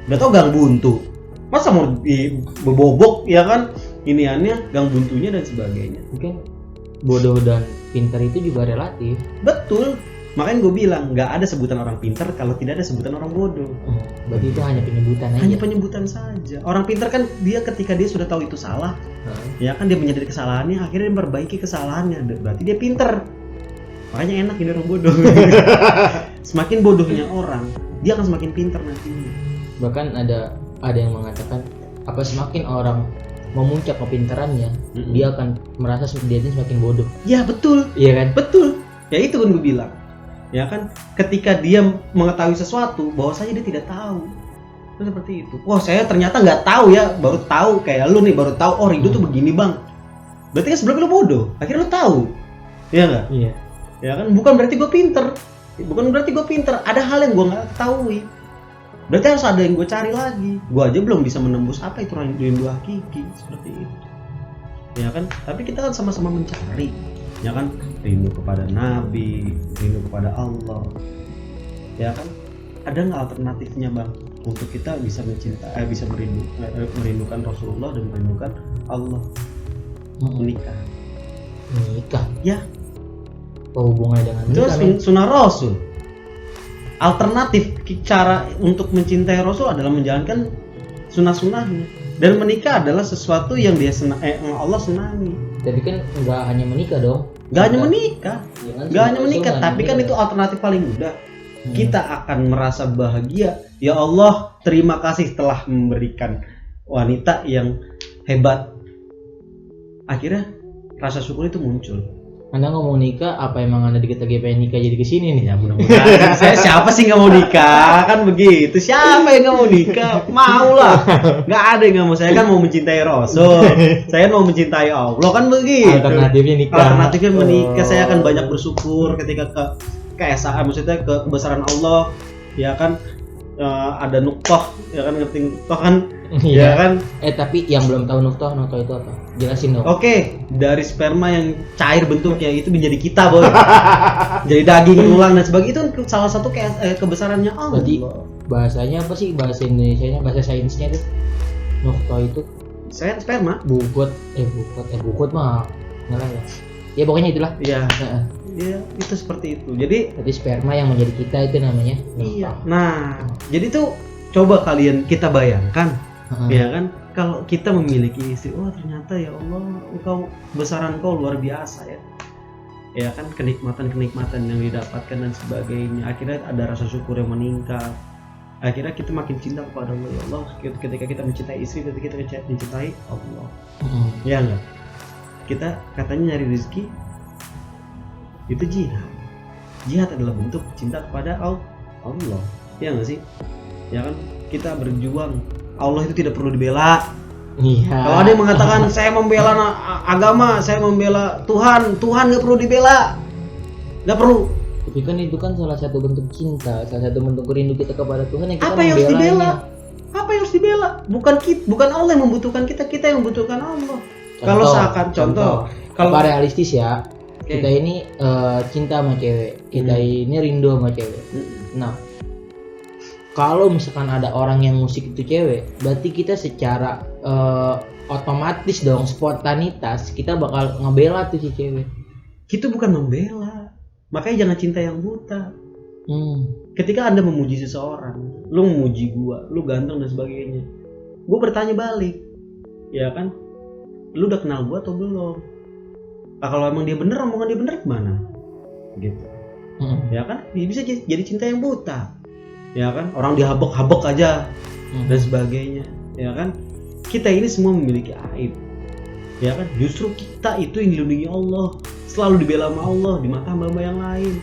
Udah tau gang buntu, masa mau bebobok ya kan, iniannya gang buntunya dan sebagainya. Mungkin bodoh dan pintar itu juga relatif. Betul, makanya gue bilang nggak ada sebutan orang pintar kalau tidak ada sebutan orang bodoh. Berarti itu hanya penyebutan aja. Hanya penyebutan saja. Orang pintar kan dia ketika dia sudah tahu itu salah, ya kan dia menyadari kesalahannya, akhirnya dia memperbaiki kesalahannya, berarti dia pintar. Makanya enak jadi orang bodoh. Semakin bodohnya orang, dia akan semakin pintar nantinya. Bahkan ada yang mengatakan apa semakin orang memuncak kepintarannya, dia akan merasa dia ini semakin bodoh. Ya betul. Iya kan? Betul. Ya itu kan gue bilang. Ya kan, ketika dia mengetahui sesuatu, bahwasanya dia tidak tahu. Itu seperti itu. Wah, saya ternyata nggak tahu ya, baru tahu kayak lu nih baru tahu. Oh, ridho tuh begini bang. Berarti kan sebelumnya lu bodoh. Akhirnya lu tahu. Iya nggak? Iya. Ya kan, bukan berarti gue pinter. Bukan berarti gue pinter. Ada hal yang gue nggak ketahui. Berarti harus ada yang gue cari lagi. Gue aja belum bisa menembus apa itu rindu hakiki seperti itu. Ya kan? Tapi kita kan sama-sama mencari. Ya kan? Rindu kepada Nabi, rindu kepada Allah. Ya kan? Ada nggak alternatifnya bang? Untuk kita bisa mencintai, bisa merindukan Rasulullah dan merindukan Allah. Menikah. Ya. Apa hubungannya dengan Itu menikah? sunnah Rasul. Alternatif cara untuk mencintai Rasul adalah menjalankan sunnah-sunnahnya, dan menikah adalah sesuatu yang Allah senangi. Tapi kan nggak hanya menikah dong. Nggak hanya menikah, nggak hanya menikah, tapi kan itu alternatif paling mudah. Kita akan merasa bahagia. Ya Allah, terima kasih telah memberikan wanita yang hebat. Akhirnya rasa syukur itu muncul. Anda ngomong nikah, apa emang Anda dikit lagi pengen nikah jadi kesini nih? Ya mudah-mudahan. Saya siapa sih nggak mau nikah, kan begitu. Siapa yang nggak mau nikah? Mau lah. Nggak ada yang nggak mau. Saya kan mau mencintai Rasul. Saya mau mencintai Allah, kan begitu. Alternatifnya nikah. Alternatifnya menikah. Saya akan banyak bersyukur ketika keesaan, maksudnya kebesaran Allah. Ya kan, ada nuktoh, ya kan, ngerti nuktoh kan? Ya kan? Tapi yang belum tahu nuktoh itu apa? Jelasin dong. Oke, dari sperma yang cair bentuknya itu menjadi kita, boy. Jadi daging, tulang dan sebagainya, itu salah satu kebesarannya Allah. Berarti bahasanya apa sih, bahasa Indonesianya, bahasa sainsnya itu? Nuktoh itu Saya sperma. bukut mah ngalah ya. Ya pokoknya itulah. Iya. Iya, itu seperti itu. Jadi sperma yang menjadi kita itu namanya nuktoh. Iya. Nah, jadi tuh coba kalian kita bayangkan, ya kan, kalau kita memiliki istri, oh ternyata ya Allah, besaran kau luar biasa ya. Ya kan, kenikmatan yang didapatkan dan sebagainya. Akhirnya ada rasa syukur yang meningkat. Akhirnya kita makin cinta kepada Allah. Ya Allah, ketika kita mencintai istri, berarti kita mencintai Allah. Ya enggak? Kita katanya nyari rezeki itu jihad. Jihad adalah bentuk cinta kepada Allah. Ya enggak sih? Ya kan, kita berjuang. Allah itu tidak perlu dibela. Iya. Kalau ada yang mengatakan saya membela agama, saya membela Tuhan nggak perlu dibela, nggak perlu. Tapi kan itu kan salah satu bentuk cinta, salah satu bentuk rindu kita kepada Tuhan yang kita Apa yang harus dibela? Apa yang harus dibela? Bukan Allah yang membutuhkan kita yang membutuhkan Allah. Kalau seakan contoh, kalau realistis ya, kita ini cinta sama cewek, kita ini rindu sama cewek. Nah, kalau misalkan ada orang yang musik itu cewek, berarti kita secara otomatis dong, spontanitas kita bakal ngebela tuh si cewek. Itu bukan membela, makanya jangan cinta yang buta. Ketika Anda memuji seseorang, lu memuji gua, lu ganteng dan sebagainya, gua bertanya balik, ya kan, lu udah kenal gua atau belum? Nah, kalau emang dia bener, omongan dia bener gimana? Gitu. Ya kan, dia bisa jadi cinta yang buta. Ya kan, orang dihabok-habok aja dan sebagainya. Ya kan, kita ini semua memiliki aib. Ya kan, justru kita itu yang dilindungi Allah, selalu dibela sama Allah di mata hamba yang lain.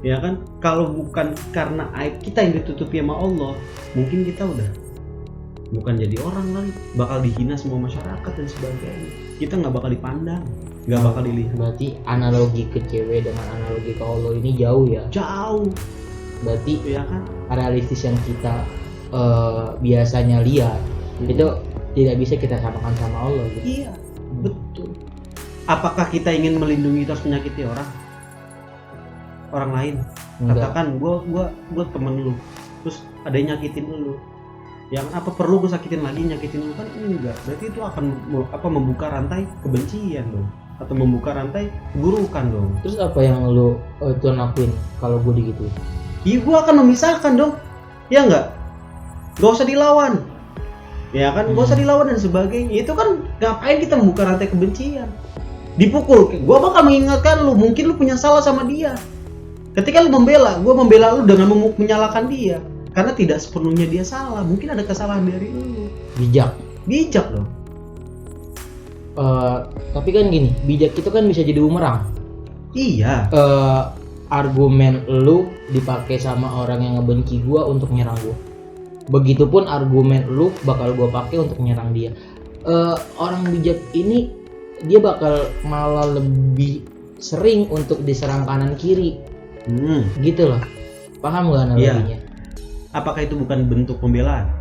Ya kan, kalau bukan karena aib kita yang ditutupi sama Allah, mungkin kita udah bukan jadi orang lagi, bakal dihina semua masyarakat dan sebagainya. Kita nggak bakal dipandang, nggak bakal dilihat. Berarti analogi ke cewek dengan analogi ke Allah ini jauh ya? Jauh. Berarti ya kan, realistis yang kita biasanya lihat itu tidak bisa kita samakan sama Allah gitu. Iya, betul. Apakah kita ingin melindungi terus menyakiti orang lain? Enggak. Katakan gue temen lu, terus ada yang nyakitin lu, yang apa perlu gue sakitin lagi, nyakitin lu? Kan enggak. Berarti itu akan membuka rantai kebencian dong, atau membuka rantai keburukan dong. Terus apa yang lu tuh lakuin kalau gue digituin? Iya, gue akan memisahkan dong, ya enggak? Gak usah dilawan, ya kan? Gak usah dilawan dan sebagainya. Itu kan ngapain kita membuka rantai kebencian? Dipukul, gue bakal mengingatkan lu, mungkin lu punya salah sama dia. Ketika lu membela, gue membela lu dengan menyalahkan dia, karena tidak sepenuhnya dia salah, mungkin ada kesalahan dari lu. Bijak dong. Tapi kan gini, bijak itu kan bisa jadi bumerang. Iya. Argumen lu dipakai sama orang yang ngebenci gua untuk nyerang gua. Begitupun argumen lu bakal gua pakai untuk nyerang dia. Orang bijak ini dia bakal malah lebih sering untuk diserang kanan kiri. Gitu loh. Paham gak analoginya? Apakah itu bukan bentuk pembelaan?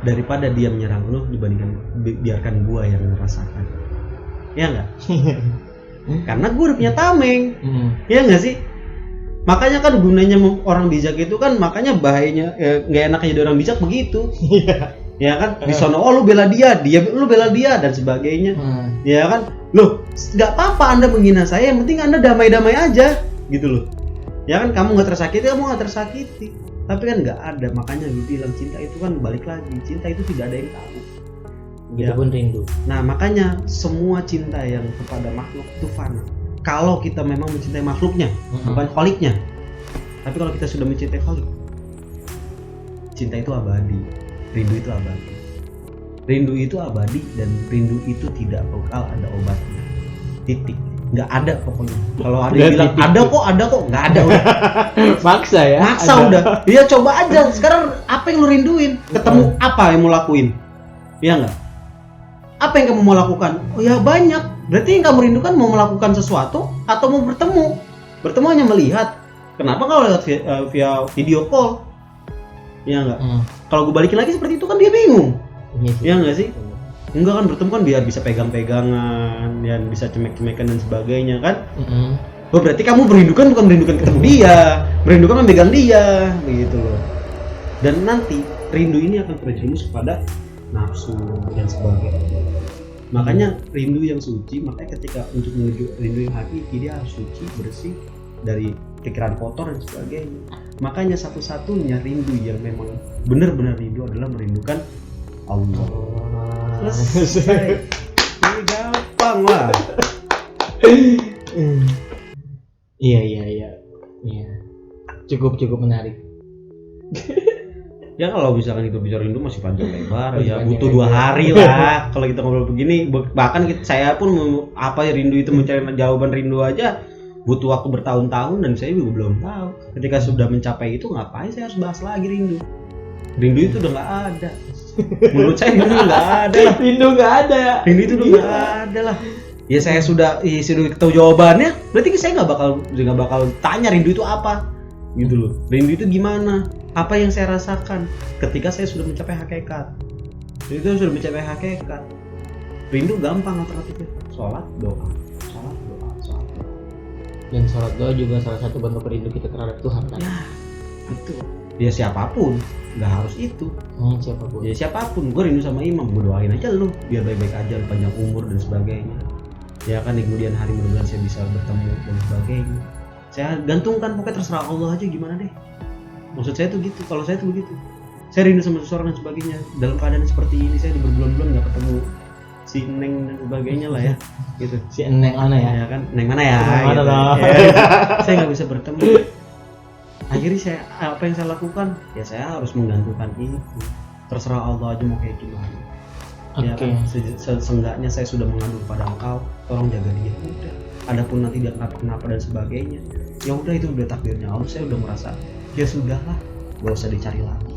Daripada dia menyerang lu dibandingkan biarkan gua yang merasakan. Ya enggak? Karena gua udah punya tameng. Ya enggak sih? Makanya kan gunanya orang bijak itu kan, makanya bahayanya enggak enaknya jadi orang bijak begitu. Ya kan? Di sono lu bela dia, lu bela dia dan sebagainya. Ya kan? Loh, enggak apa-apa Anda menghina saya, yang penting Anda damai-damai aja gitu loh. Ya kan, kamu enggak tersakiti, kamu enggak tersakiti. Tapi kan nggak ada, makanya gue bilang cinta itu kan balik lagi, cinta itu tidak ada yang tahu. Begitupun rindu. Nah makanya semua cinta yang kepada makhluk itu fana. Kalau kita memang mencintai makhluknya, bukan kholiknya. Tapi kalau kita sudah mencintai kholik, cinta itu abadi, rindu itu abadi. Rindu itu abadi dan rindu itu tidak bakal ada obatnya. Titik. Nggak ada pokoknya. Kalau ada yang bilang ada kok nggak ada udah. Maksa ya. Maksa ada. Udah. Iya coba aja. Sekarang apa yang lu rinduin? Ketemu apa yang mau lakuin? Iya nggak? Apa yang kamu mau lakukan? Oh ya banyak. Berarti yang kamu rindukan mau melakukan sesuatu atau mau bertemu? Bertemu hanya melihat. Kenapa kalau lewat via video call? Iya nggak? Kalau gue balikin lagi seperti itu kan dia bingung. Iya nggak sih? Enggak kan, bertemu kan biar bisa pegang-pegangan, dan bisa cemek-cemekan dan sebagainya kan. Oh berarti kamu merindukan bukan merindukan ketemu dia, merindukan memegang dia, begitu loh. Dan nanti rindu ini akan terjerumus kepada nafsu dan sebagainya. Makanya rindu yang suci, makanya ketika untuk menuju rindu yang hakiki dia harus suci, bersih dari pikiran kotor dan sebagainya. Makanya satu-satunya rindu yang memang benar-benar rindu adalah merindukan Allah. Selesai. Ini gampang lah. Iya. Cukup menarik. Ya kalau misalkan itu bisa rindu masih panjang lebar ya butuh 2 hari lah. Kalau kita ngobrol begini, bahkan saya pun apa ya rindu itu mencari jawaban rindu aja butuh waktu bertahun-tahun dan saya juga belum tahu. Ketika sudah mencapai itu ngapain saya harus bahas lagi rindu? Rindu itu udah nggak ada. Menurut saya rindu nggak ada lah. Rindu nggak ada. Rindu itu udah nggak ada lah. Ya saya sudah tahu jawabannya. Berarti saya nggak bakal tanya rindu itu apa, gitu loh. Rindu itu gimana? Apa yang saya rasakan ketika saya sudah mencapai hakikat? Itu sudah mencapai hakikat. Rindu gampang alternatifnya. Sholat, doa. Dan sholat doa juga salah satu bentuk rindu kita terhadap Tuhan kan? Ya, betul. Ya siapapun, nggak harus itu. Siapapun. Ya siapapun, gue rindu sama imam, gue doain aja lu biar baik-baik aja, panjang umur dan sebagainya. Ya kan di kemudian hari mudah-mudahan saya bisa bertemu dan sebagainya. Saya gantungkan, pokoknya terserah Allah aja gimana deh. Maksud saya tuh gitu, kalau saya tuh begitu. Saya rindu sama seseorang dan sebagainya. Dalam keadaan seperti ini saya berbulan-bulan nggak ketemu si Neng dan sebagainya lah ya, gitu. Si Neng mana ya? Ya kan, Neng mana ya? Neng mana gitu. lah? Ya, saya nggak bisa bertemu. Akhirnya apa yang saya lakukan? Ya saya harus menggantungkan itu. Terserah Allah aja mau kayak gimana. Ya kan, seenggaknya saya sudah mengadu kepada engkau, tolong jaga dia. Udah. Adapun nanti dia kenapa dan sebagainya, ya udah itu udah takdirnya Allah. Saya udah merasa ya sudahlah, gak usah dicari lagi.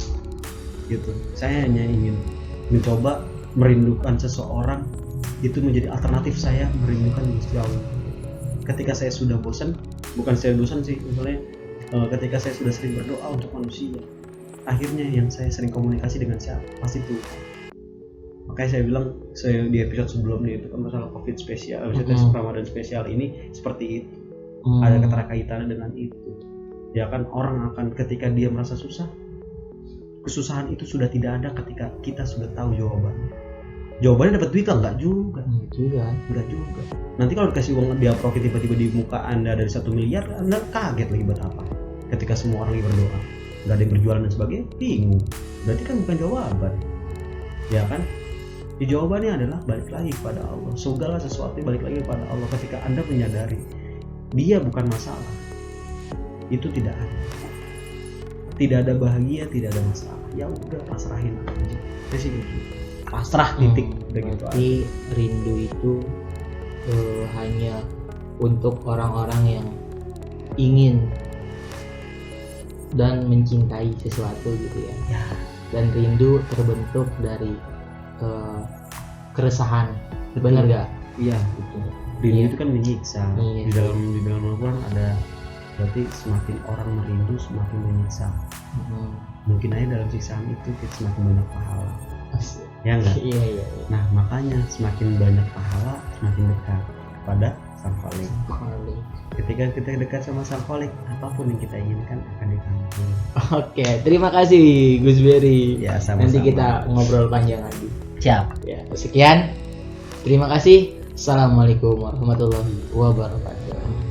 Gitu. Saya hanya ingin mencoba merindukan seseorang itu menjadi alternatif saya merindukan Gusti Allah. Ketika saya sudah bosan, bukan saya bosan sih, misalnya ketika saya sudah sering berdoa untuk manusia, akhirnya yang saya sering komunikasi dengan siapa? Pasti Tuhan. Makanya saya bilang di episode sebelumnya itu kan masalah COVID spesial, episode Ramadan spesial ini seperti itu. Ada keterkaitannya dengan itu. Ya kan, orang akan ketika dia merasa susah, kesusahan itu sudah tidak ada ketika kita sudah tahu jawabannya. Jawabannya dapat duit enggak juga. Enggak juga. Nanti kalau dikasih uang dia profit tiba-tiba di muka Anda dari 1 miliar, Anda kaget lagi buat apa? Ketika semua orang berdoa, enggak ada yang berjualan dan sebagainya, bingung. Berarti kan bukan jawaban. Ya kan? Jawabannya adalah balik lagi kepada Allah. Segala sesuatu balik lagi kepada Allah. Ketika Anda menyadari dia bukan masalah, itu tidak ada. Tidak ada bahagia, tidak ada masalah. Ya udah, pasrahin aja. Jadi gitu. pasrah titik udah gitu aja. Berarti rindu itu hanya untuk orang-orang yang ingin dan mencintai sesuatu gitu ya. Dan rindu terbentuk dari keresahan. Benar gak? Iya betul. Rindu itu kan menyiksa. Iya. Di dalam Al-Quran ada, berarti semakin orang merindu semakin menyiksa. Mungkin aja dalam siksaan itu kita semakin banyak pahala. Ya enggak? Iya. Nah makanya semakin banyak pahala semakin dekat pada Sang Khalik. Ketika kita dekat sama Sang Khalik, apapun yang kita inginkan akan dikabulkan. Oke, terima kasih Gus Berry. Ya, sama-sama. Nanti kita ngobrol panjang lagi. Siap. Ya, sekian. Terima kasih. Assalamualaikum warahmatullahi wabarakatuh.